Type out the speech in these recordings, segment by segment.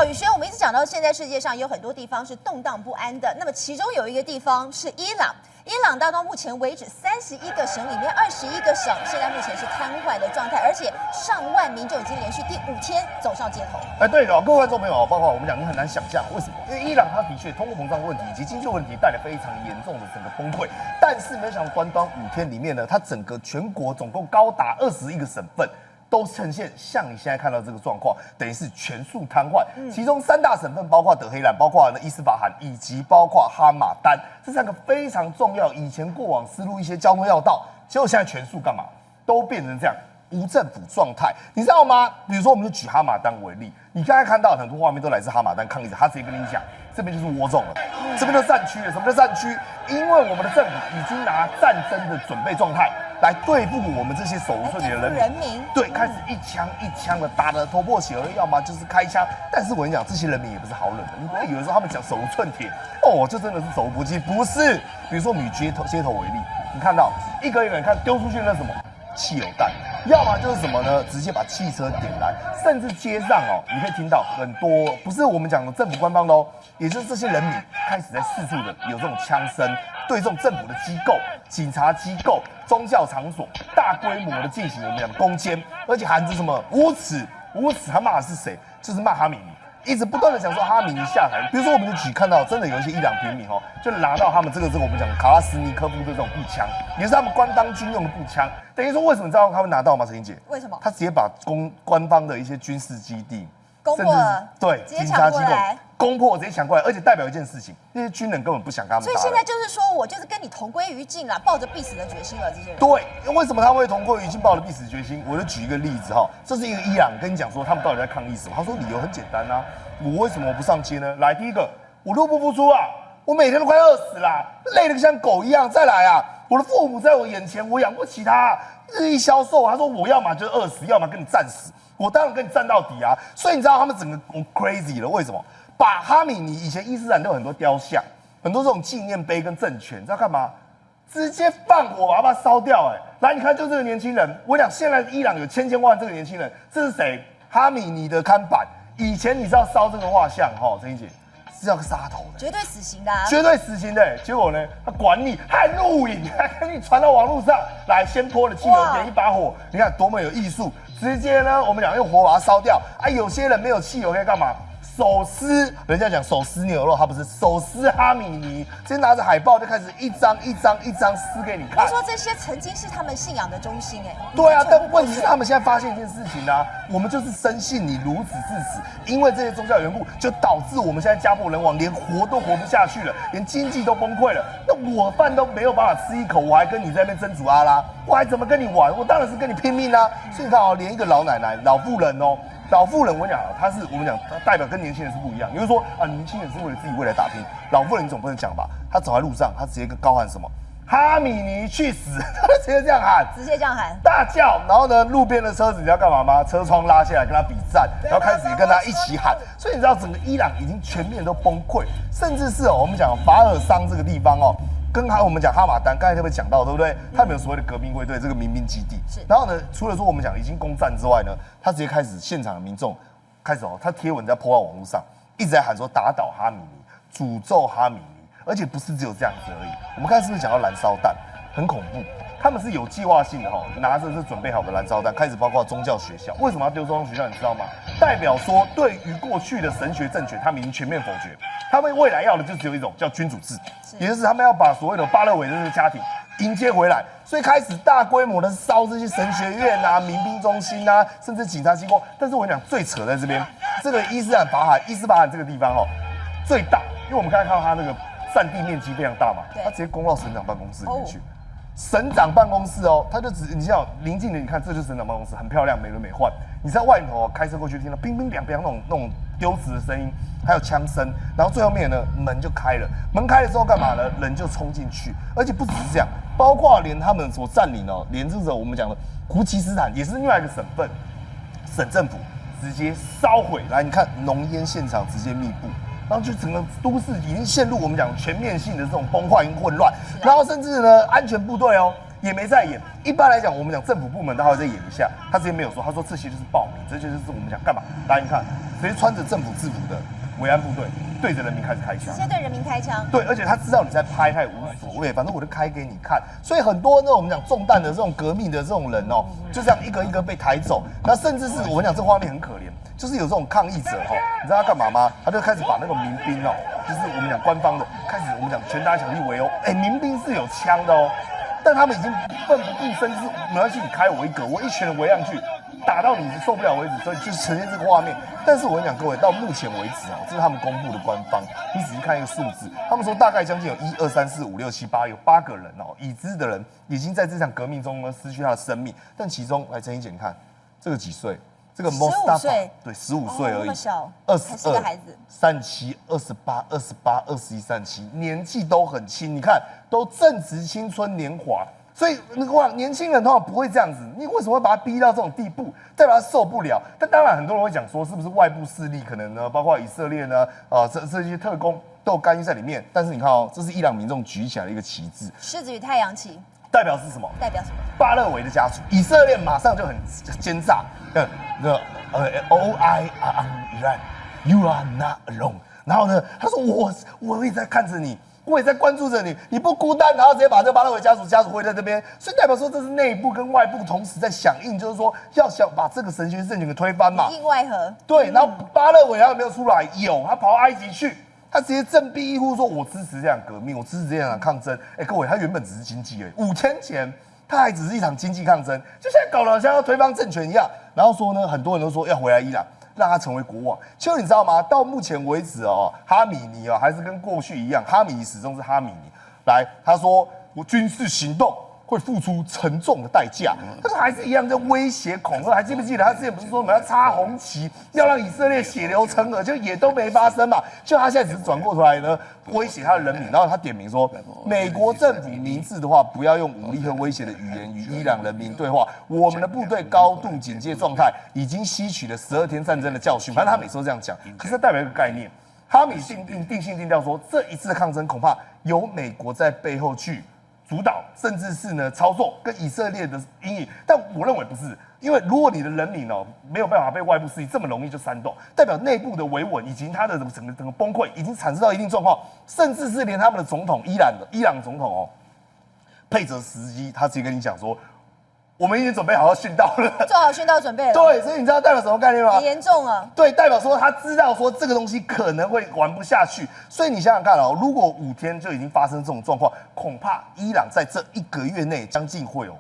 好，宇轩，我们一直讲到现在世界上有很多地方是动荡不安的，那么其中有一个地方是伊朗。伊朗到目前为止，31个省里面21个省现在目前是瘫痪的状态，而且上万民众已经连续第5天走上街头。对的，各位观众朋友，包括我们讲，你很难想象为什么？因为伊朗它的确通货膨胀问题以及经济问题带来非常严重的整个崩溃，但是没想到短5天里面呢，它整个全国总共高达21个省份。都呈现像你现在看到这个状况，等于是全数瘫痪。其中3大省份包括德黑兰、包括伊斯法罕以及包括哈马丹，这3个非常重要。以前过往丝路一些交通要道，结果现在全数干嘛？都变成这样无政府状态，你知道吗？比如说，我们就举哈马丹为例，你刚才看到很多画面都来自哈马丹抗议者，他直接跟你讲，这边就是倭众了，这边就战区了。什么叫战区？因为我们的政府已经拿战争的准备状态。来对付我们这些手无寸铁的人民，对，开始一枪一枪的打得头破血流，要么就是开枪。但是我跟你讲，这些人民也不是好人的，你不要以为说他们讲手无寸铁，就真的是手无缚鸡，不是。比如说以街头为例，你看到一个一个人看丢出去那什么汽油弹，要么就是什么呢？直接把汽车点燃，甚至街上你可以听到很多不是我们讲的政府官方的也就是这些人民开始在四处的有这种枪声，对这种政府的机构、警察机构、宗教场所大规模的进行我们讲的攻坚，而且喊着什么无耻无耻，他骂的是谁？就是骂哈米尼，一直不断的讲说哈米尼下台。比如说我们就看到真的有一些伊朗平民就拿到他们这个我们讲卡拉斯尼科夫的这种步枪，也是他们官当军用的步枪。等于说为什么你知道他们拿到吗？陈英姐，为什么？他直接把官方的一些军事基地攻破了，对，直接抢过来。攻破直接抢过来，而且代表一件事情，那些军人根本不想跟他们打。所以现在就是说我就是跟你同归于尽啦，抱着必死的决心了，这些人。对，为什么他们会同归于尽，抱着必死决心？我就举一个例子这是一个伊朗跟你讲说他们到底在抗议什么？他说理由很简单啊，我为什么不上街呢？来，第一个，我入不敷出啊，我每天都快饿死啦，累得像狗一样。再来啊，我的父母在我眼前，我养不起他，日益消瘦。他说我要么就是饿死，要么跟你战死。我当然跟你战到底啊！所以你知道他们整个 crazy 了，为什么？把哈米尼以前伊斯兰都有很多雕像，很多这种纪念碑跟政权，你知道干嘛？直接放火把它烧掉！来，你看，就这个年轻人，我讲现在伊朗有千万这个年轻人，这是谁？哈米尼的看板。以前你知道烧这个画像陈怡姐是要杀头的，绝对死刑的，绝对死刑的。结果呢，他管你，还录影，还给你传到网络上来，先泼了汽油，点一把火，你看多么有艺术！直接呢，我们讲用火把它烧掉。有些人没有汽油可以干嘛？手撕，人家讲手撕牛肉，他不是手撕哈米尼，直接拿着海报就开始一张一张一张撕给你看。他说这些曾经是他们信仰的中心，对啊，但问题是他们现在发现一件事情啊，我们就是深信你如此至死，因为这些宗教缘故，就导致我们现在家破人亡，连活都活不下去了，连经济都崩溃了。那我饭都没有办法吃一口，我还跟你在那边争主阿拉，我还怎么跟你玩？我当然是跟你拼命啊！所以你看连一个老奶奶、老妇人老妇人，我讲她是我们讲，她代表跟年轻人是不一样。你会说年轻人是为了自己未来打拼，老妇人你总不能讲吧？她走在路上，她直接高喊什么？哈米尼去死！她直接这样喊，直接这样喊，大叫。然后呢，路边的车子你知道干嘛吗？车窗拉下来跟他比战，然后开始跟他一起喊。所以你知道整个伊朗已经全面都崩溃，甚至是我们讲法尔桑这个地方跟我们讲哈马丹，刚才特别讲到，对不对？他们有所谓的革命卫队这个民兵基地。然后呢，除了说我们讲已经攻占之外呢，他直接开始现场的民众开始他贴文在泼到网络上，一直在喊说打倒哈米尼，诅咒哈米尼，而且不是只有这样子而已。我们刚才是不是讲到燃烧弹？很恐怖，他们是有计划性的拿着是准备好的燃烧弹，开始包括宗教学校。为什么要丢宗教学校？你知道吗？代表说对于过去的神学政权，他们已经全面否决。他们未来要的就只有一种叫君主制，也就是他们要把所谓的巴勒韦的这个家庭迎接回来，所以开始大规模的烧这些神学院啊、民兵中心啊，甚至警察机构。但是我跟你讲，最扯在这边，这个伊斯法罕这个地方最大，因为我们刚才看到它那个占地面积非常大嘛，它直接攻到省长办公室里面去。省长办公室他就你像临近的，你看这就是省长办公室，很漂亮，美轮美奂。你在外头开车过去，听到乒乒乓乓那种丢掷的声音，还有枪声，然后最后面呢门就开了，门开了之后干嘛呢？人就冲进去，而且不只是这样，包括连他们所占领连这个我们讲的胡吉斯坦也是另外一个省份，省政府直接烧毁。来，你看浓烟现场直接密布。然后就整个都市已经陷入我们讲全面性的这种崩坏跟混乱，然后甚至呢，安全部队也没在演。一般来讲，我们讲政府部门他会再演一下，他直接没有说，他说这些就是暴民，这些就是我们讲干嘛？大家你看，直接穿着政府制服的维安部队对着人民开始开枪，直接对人民开枪。对，而且他知道你在拍，他也无所谓，反正我就开给你看。所以很多那种我们讲中弹的这种革命的这种人哦，就这样一个一个被抬走。那甚至是我们讲这画面很可怜，就是有这种抗议者哦，你知道他干嘛吗？他就开始把那个民兵哦，就是我们讲官方的，开始我们讲拳打脚踢围殴。民兵是有枪的哦，但他们已经奋不顾身，就是没关系，你开我一个，我一拳围上去。打到你受不了为止，所以就是呈现这个画面。但是我跟你讲，各位，到目前为止这是他们公布的官方。你仔细看一个数字，他们说大概将近有1、2、3、4、5、6、7、8，有8个人已知的人已经在这场革命中呢失去他的生命。但其中，来陈怡姐，你看这个几岁？这个 15岁，对，15岁而已，那么小22是个孩子，37、28、28、21、37，年纪都很轻。你看，都正值青春年华。所以年轻人通常不会这样子，你为什么会把他逼到这种地步？代表他受不了。但当然，很多人会讲说，是不是外部势力可能呢？包括以色列呢，这些特工都有干预在里面。但是你看哦，这是伊朗民众举起来的一个旗帜，狮子与太阳旗，代表是什么？代表什么？巴勒维的家族，以色列马上就很奸诈。All I are Iran, you are not alone。然后呢，他说我也在看着你。我也在关注着你，你不孤单，然后直接把这个巴勒维家族会在这边，所以代表说这是内部跟外部同时在响应，就是说要想把这个神学政权给推翻嘛。里应外合。对，然后巴勒维他有没有出来？有，他跑到埃及去，他直接振臂一呼说：“我支持这场革命，我支持这场抗争。”各位，他原本只是经济而已，5天前他还只是一场经济抗争，就现在搞得好像要推翻政权一样。然后说呢，很多人都说要回来伊朗。让他成为国王。其实你知道吗？到目前为止哦，哈米尼哦还是跟过去一样，哈米尼始终是哈米尼。来，他说我军事行动会付出沉重的代价，但是还是一样在威胁恐吓。还记不记得他之前不是说我们要插红旗，要让以色列血流成河，就也都没发生嘛？就他现在只是转过头来呢，威胁他的人民，然后他点名说，美国政府明智的话，不要用武力和威胁的语言与伊朗人民对话。我们的部队高度警戒状态，已经吸取了12天战争的教训。反正他每次都这样讲，可是代表一个概念。哈米定性定调说，这一次的抗争恐怕由美国在背后去主导，甚至是呢操作跟以色列的阴影。但我认为不是，因为如果你的人民没有办法被外部势力这么容易就煽动，代表内部的维稳以及他的整个崩溃已经产生到一定状况，甚至是连他们的总统伊朗总统佩泽斯基，他直接跟你讲说，我们已经准备好要殉道了，做好殉道准备了。对，所以你知道代表什么概念吗？很严重了。对，代表说他知道说这个东西可能会玩不下去，所以你想想看如果5天就已经发生这种状况，恐怕伊朗在这1个月内将近会有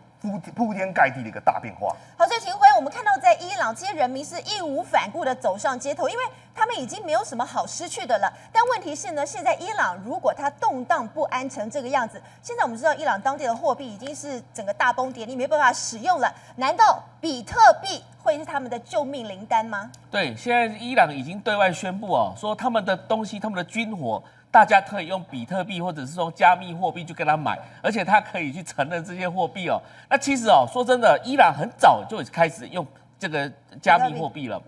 铺天盖地的一个大变化。好，所以秦辉，我们看到在伊朗这些人民是义无反顾的走上街头，因为他们已经没有什么好失去的了。但问题是呢，现在伊朗如果它动荡不安成这个样子，现在我们知道伊朗当地的货币已经是整个大崩跌，你没办法使用了。难道比特币会是他们的救命灵丹吗？对，现在伊朗已经对外宣布说他们的东西，他们的军火。大家可以用比特币或者是说加密货币去跟他买，而且他可以去承认这些货币那其实说真的，伊朗很早就开始用这个加密货币了。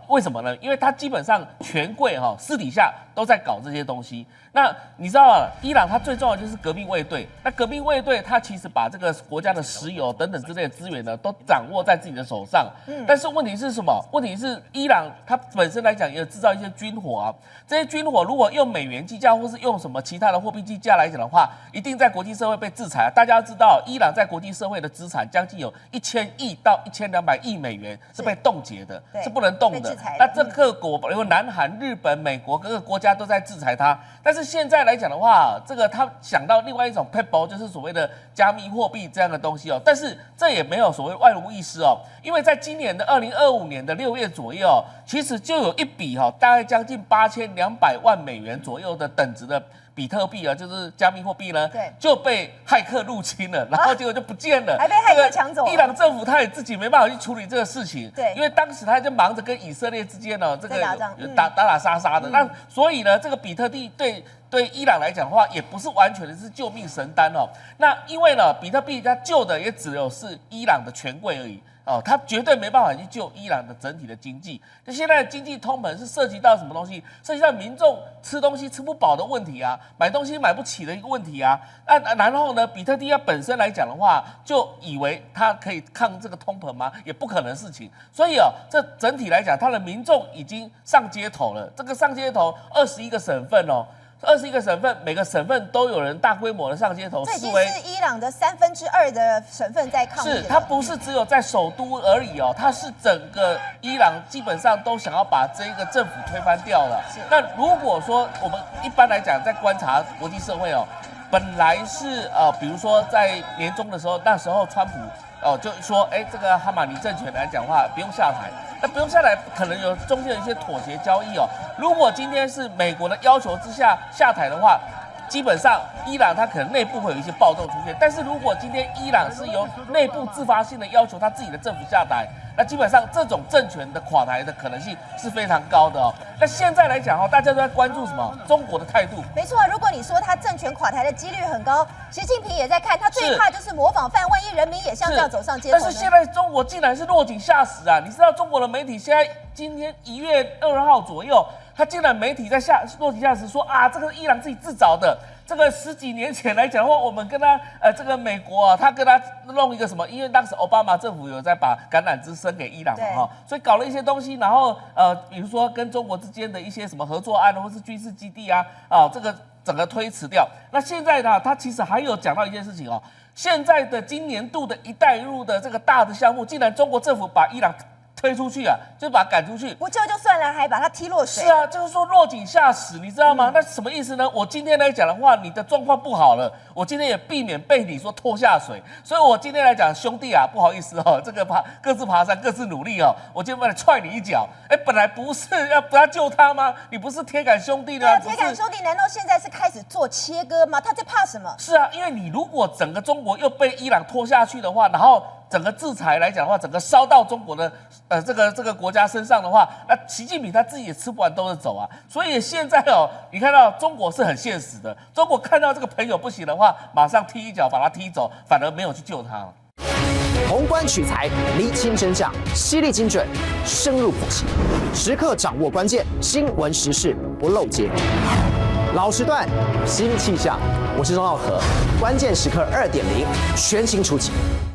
为什么呢？因为他基本上权贵私底下都在搞这些东西。那你知道伊朗它最重要的就是革命卫队。那革命卫队它其实把这个国家的石油等等之类的资源呢，都掌握在自己的手上。但是问题是什么？问题是伊朗它本身来讲也有制造一些军火这些军火如果用美元计价，或是用什么其他的货币计价来讲的话，一定在国际社会被制裁。大家要知道，伊朗在国际社会的资产将近有1000亿到1200亿美元是被冻结的，是不能动的。那这各国，比如南韩、日本、美国各个国家都在制裁它。但是现在来讲的话，这个他想到另外一种 PayPal， 就是所谓的加密货币这样的东西但是这也没有所谓万无一失因为在今年的2025年的6月左右其实就有一笔大概将近8200万美元左右的等值的比特币就是加密货币呢，就被骇客入侵了，然后结果就不见了，还被骇客抢走了。伊朗政府他也自己没办法去处理这个事情，对，因为当时他就忙着跟以色列之间这个打杀的，那所以呢，这个比特币对伊朗来讲的话，也不是完全的是救命神丹那因为呢，比特币它救的也只有是伊朗的权贵而已。哦，它绝对没办法去救伊朗的整体的经济。那现在的经济通膨是涉及到什么东西？涉及到民众吃东西吃不饱的问题啊，买东西买不起的一个问题啊。然后呢，比特币它本身来讲的话，就以为它可以抗这个通膨吗？也不可能事情。所以哦，这整体来讲，它的民众已经上街头了。这个上街头21个省份哦。21个省份，每个省份都有人大规模的上街头这已经示威。是伊朗的2/3的省份在抗议了。是，它不是只有在首都而已哦，它是整个伊朗基本上都想要把这一个政府推翻掉了。那如果说我们一般来讲在观察国际社会哦，本来是比如说在年中的时候，那时候川普就说，这个哈马尼政权来讲话不用下台。那不用下来，可能有中间有一些妥协交易哦。如果今天是美国的要求之下下台的话，基本上伊朗它可能内部会有一些暴动出现。但是如果今天伊朗是由内部自发性的要求他自己的政府下台，那基本上这种政权的垮台的可能性是非常高的哦。那现在来讲大家都在关注什么？中国的态度。没错啊，如果你说他政权垮台的几率很高，习近平也在看，他最怕就是模仿犯，万一人民也像这样走上街头呢？但是现在中国竟然是落井下石啊！你知道中国的媒体现在今天1月2号左右，他竟然媒体在落井下石说啊，这个伊朗自己自找的。这个10几年前来讲的话，我们跟他这个美国啊，他跟他弄一个什么？因为当时奥巴马政府有在把橄榄枝伸给伊朗嘛所以搞了一些东西，然后比如说跟中国之间的一些什么合作案或是军事基地啊，这个整个推迟掉。那现在呢，他其实还有讲到一件事情哦，现在的今年度的一带一路的这个大的项目，竟然中国政府把伊朗推出去啊，就把他赶出去，不救就算了，还把他踢落水。是啊，就是说落井下石，你知道吗？那什么意思呢？我今天来讲的话，你的状况不好了，我今天也避免被你说拖下水，所以我今天来讲，兄弟啊，不好意思这个各自爬山，各自努力我今天为了踹你一脚，本来不是不要救他吗？你不是铁杆兄弟呢？对啊，铁杆兄弟难道现在是开始做切割吗？他在怕什么？是啊，因为你如果整个中国又被伊朗拖下去的话，然后整个制裁来讲的话，整个烧到中国的这个国家身上的话，那习近平他自己也吃不完兜着走啊。所以现在你看到中国是很现实的，中国看到这个朋友不行的话，马上踢一脚把他踢走，反而没有去救他。宏观取材，厘清真相，犀利精准，深入剖析，时刻掌握关键新闻时事，不漏接。老时段，新气象，我是钟耀和，关键时刻2.0，全新出击。